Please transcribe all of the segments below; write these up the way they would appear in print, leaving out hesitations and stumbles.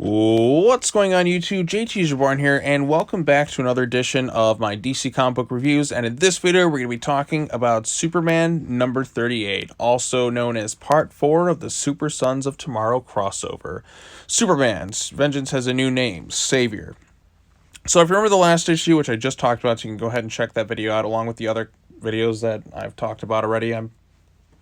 What's going on YouTube? JT's Reborn here, and welcome back to another edition of my DC comic book reviews. And in this video, we're going to be talking about Superman number 38, also known as Part 4 of the Super Sons of Tomorrow crossover. Superman's Vengeance has a new name, Savior. So if you remember the last issue, which I just talked about, so you can go ahead and check that video out along with the other videos that I've talked about already. I'm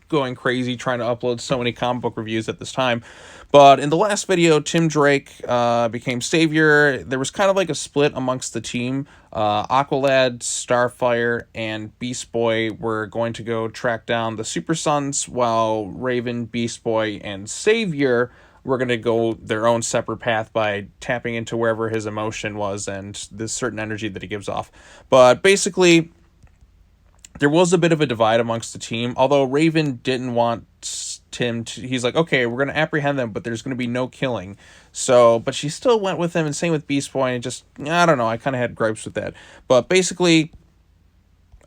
going crazy trying to upload so many comic book reviews at this time. But in the last video, Tim Drake became Savior. There was kind of like a split amongst the team. Aqualad, Starfire, and Beast Boy were going to go track down the Super Sons, while Raven, Beast Boy, and Savior were going to go their own separate path by tapping into wherever his emotion was and this certain energy that he gives off. But basically, there was a bit of a divide amongst the team, although Raven didn't want Tim to, he's like, okay, we're going to apprehend them, but there's going to be no killing. So, but she still went with him, and same with Beast Boy, and just, I don't know, I kind of had gripes with that. But basically,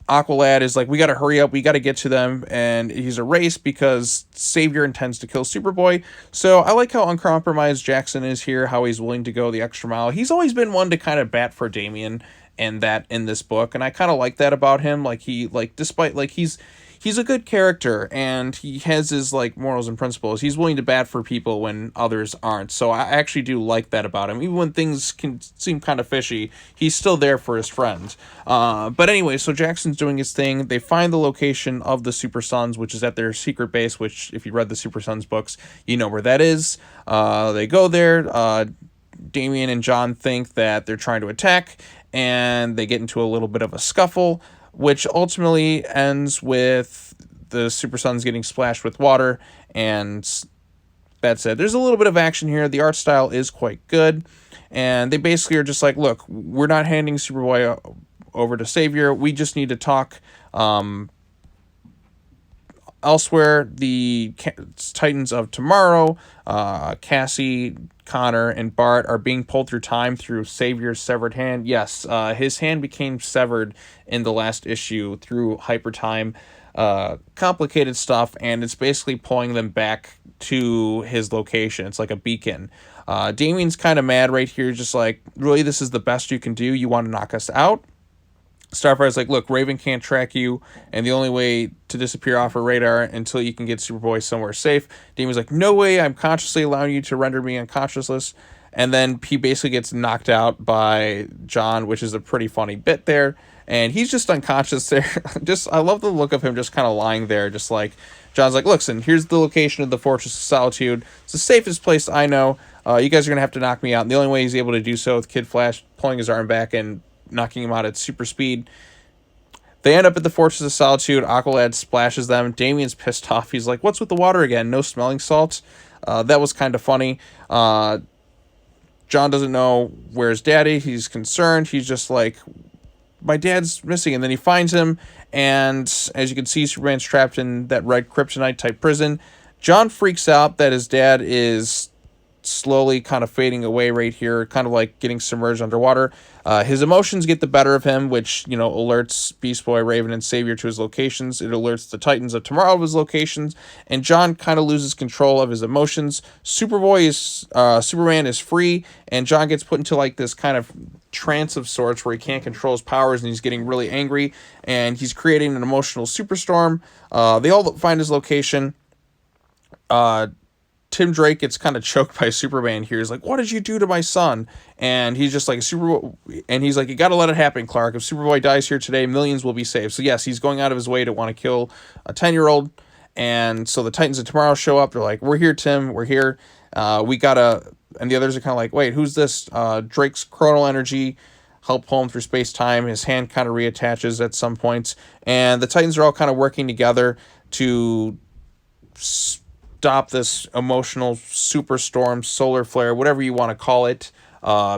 Aqualad is like, we got to hurry up, we got to get to them, and he's a race because Savior intends to kill Superboy. So I like how uncompromised Jackson is here, how he's willing to go the extra mile. He's always been one to kind of bat for Damian and that in this book, and I kind of like that about him. Like, he, like, despite, like, he's a good character and he has his like morals and principles, he's willing to bat for people when others aren't. So I actually do like that about him. Even when things can seem kind of fishy, he's still there for his friends. But anyway, so Jackson's doing his thing. They find the location of the Super Sons, which is at their secret base, which if you read the Super Sons books, you know where that is. They go there. Damian and John think that they're trying to attack, and they get into a little bit of a scuffle, which ultimately ends with the Super Sons getting splashed with water, and that's it. There's a little bit of action here. The art style is quite good, and they basically are just like, look, we're not handing Superboy over to Savior. We just need to talk. Elsewhere, the Titans of Tomorrow, Cassie, Connor, and Bart are being pulled through time through Savior's severed hand. Yes, his hand became severed in the last issue through hyper time. Complicated stuff, and it's basically pulling them back to his location. It's like a beacon. Damian's kind of mad right here, just like, really, this is the best you can do? You want to knock us out? Starfire's like, look, Raven can't track you, and the only way to disappear off her radar until you can get Superboy somewhere safe. Damian's like, no way, I'm consciously allowing you to render me unconsciousless. And then he basically gets knocked out by John, which is a pretty funny bit there. And he's just unconscious there. I love the look of him just kind of lying there, just like, John's like, listen, here's the location of the Fortress of Solitude. It's the safest place I know. You guys are going to have to knock me out. And the only way he's able to do so with Kid Flash pulling his arm back and knocking him out at super speed. They end up at the Fortress of Solitude. Aqualad splashes them. Damian's pissed off. He's like, what's with the water again? No smelling salts? That was kind of funny. John doesn't know where's Daddy. He's concerned. He's just like, my dad's missing. And then he finds him, and as you can see, Superman's trapped in that red kryptonite type prison. John freaks out that his dad is slowly kind of fading away right here, kind of like getting submerged underwater. His emotions get the better of him, which, you know, alerts Beast Boy, Raven, and Savior to his locations. It alerts the Titans of Tomorrow of his locations, and John kind of loses control of his emotions. Superman is free, and John gets put into like this kind of trance of sorts where he can't control his powers, and he's getting really angry, and he's creating an emotional superstorm. They all find his location. Tim Drake gets kind of choked by Superman here. He's like, what did you do to my son? And he's just like, he's like, you got to let it happen, Clark. If Superboy dies here today, millions will be saved. So yes, he's going out of his way to want to kill a 10-year-old. And so the Titans of Tomorrow show up. They're like, we're here, Tim. We're here. We got to... And the others are kind of like, wait, who's this? Drake's chronal energy help pull him through space-time. His hand kind of reattaches at some points. And the Titans are all kind of working together to stop this emotional superstorm, solar flare, whatever you want to call it,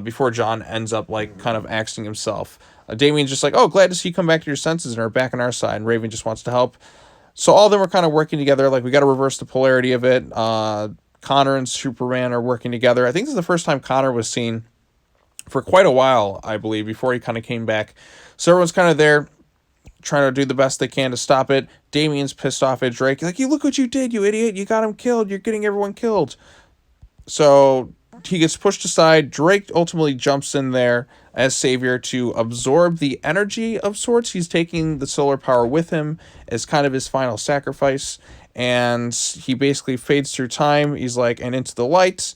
before John ends up like kind of axing himself. Damian's just like, oh, glad to see you come back to your senses and are back on our side. And Raven just wants to help. So all of them are kind of working together. Like, we got to reverse the polarity of it. Connor and Superman are working together. I think this is the first time Connor was seen for quite a while, I believe, before he kind of came back. So everyone's kind of there, trying to do the best they can to stop it. Damian's pissed off at Drake. Like, you look what you did, you idiot. You got him killed. You're getting everyone killed. So he gets pushed aside. Drake ultimately jumps in there as savior to absorb the energy of sorts. He's taking the solar power with him as kind of his final sacrifice, and he basically fades through time. He's like, and into the light,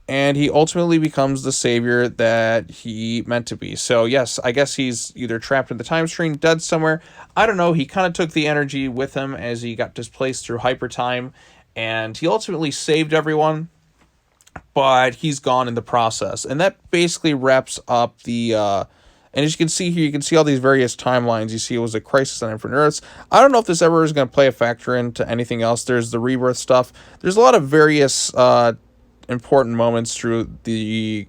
and he ultimately becomes the savior that he meant to be. So yes, I guess he's either trapped in the time stream, dead somewhere. I don't know. He kind of took the energy with him as he got displaced through hyper time, and he ultimately saved everyone, but he's gone in the process. And that basically wraps up the and as you can see here, you can see all these various timelines. You see it was a Crisis on Infinite Earths. I don't know if this ever is going to play a factor into anything else. There's the rebirth stuff. There's a lot of various important moments through the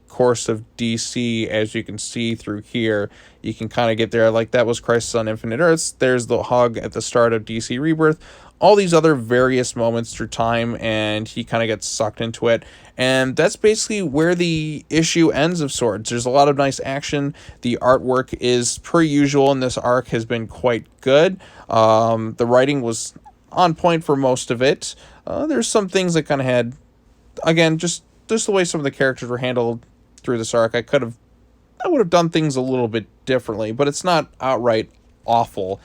course of DC, as you can see through here. You can kind of get there. Like, that was Crisis on Infinite Earths. There's the hug at the start of DC Rebirth. All these other various moments through time, and he kind of gets sucked into it. And that's basically where the issue ends of sorts. There's a lot of nice action. The artwork is, per usual in this arc, has been quite good. The writing was on point for most of it. There's some things that kind of had, again, just the way some of the characters were handled through this arc. I would have done things a little bit differently, but it's not outright awful.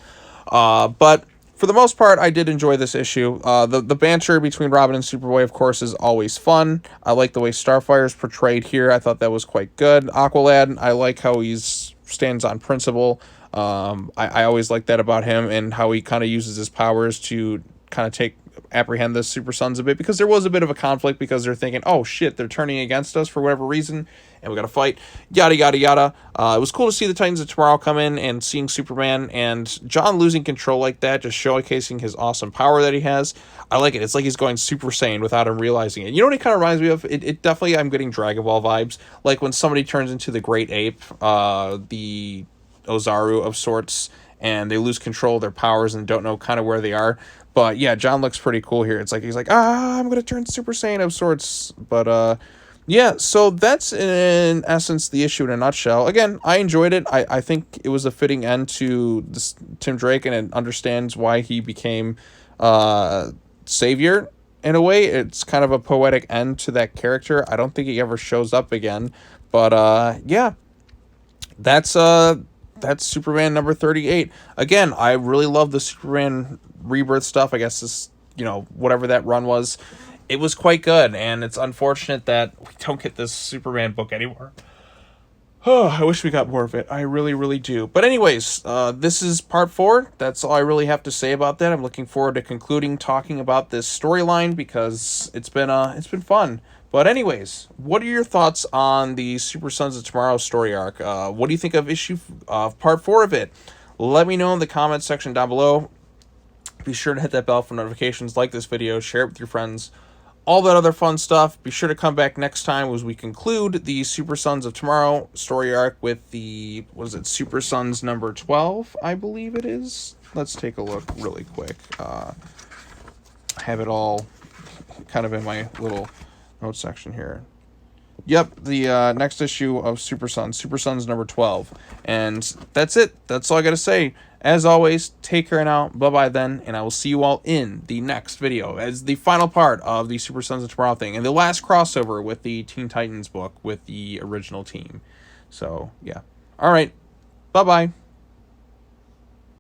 But for the most part, I did enjoy this issue. The banter between Robin and Superboy, of course, is always fun. I like the way Starfire is portrayed here. I thought that was quite good. Aqualad, I like how he stands on principle. I always like that about him, and how he kind of uses his powers to kind of apprehend the Super Sons a bit, because there was a bit of a conflict, because they're thinking, oh shit, they're turning against us for whatever reason, and we gotta fight, yada yada yada. It was cool to see the Titans of Tomorrow come in, and seeing Superman and John losing control like that, just showcasing his awesome power that he has. I like it. It's like he's going Super Saiyan without him realizing it. You know what it kind of reminds me of? It definitely, I'm getting Dragon Ball vibes, like when somebody turns into the Great Ape, the Ozaru of sorts, and they lose control of their powers and don't know kind of where they are. But yeah, John looks pretty cool here. It's like he's like, I'm gonna turn Super Saiyan of sorts. But yeah, so that's in essence the issue in a nutshell. Again, I enjoyed it. I think it was a fitting end to this Tim Drake, and it understands why he became savior in a way. It's kind of a poetic end to that character. I don't think he ever shows up again. But yeah, that's Superman number 38. Again, I really love the Superman Rebirth stuff. I guess this, whatever that run was, it was quite good, and it's unfortunate that we don't get this Superman book anymore. Oh, I wish we got more of it. I really, really do. But anyways, this is part 4. That's all I really have to say about that. I'm looking forward to concluding talking about this storyline, because it's been fun. But anyways, what are your thoughts on the Super Sons of Tomorrow story arc? What do you think of part 4 of it? Let me know in the comments section down below. Be sure to hit that bell for notifications, like this video, share it with your friends, all that other fun stuff. Be sure to come back next time as we conclude the Super Sons of Tomorrow story arc with the, Super Sons number 12, I believe it is. Let's take a look really quick. I have it all kind of in my little note section here. Yep, the next issue of Super Sons number 12. And that's it. That's all I got to say. As always, take care now. Bye-bye then, and I will see you all in the next video as the final part of the Super Sons of Tomorrow thing, and the last crossover with the Teen Titans book with the original team. So, yeah. All right. Bye-bye.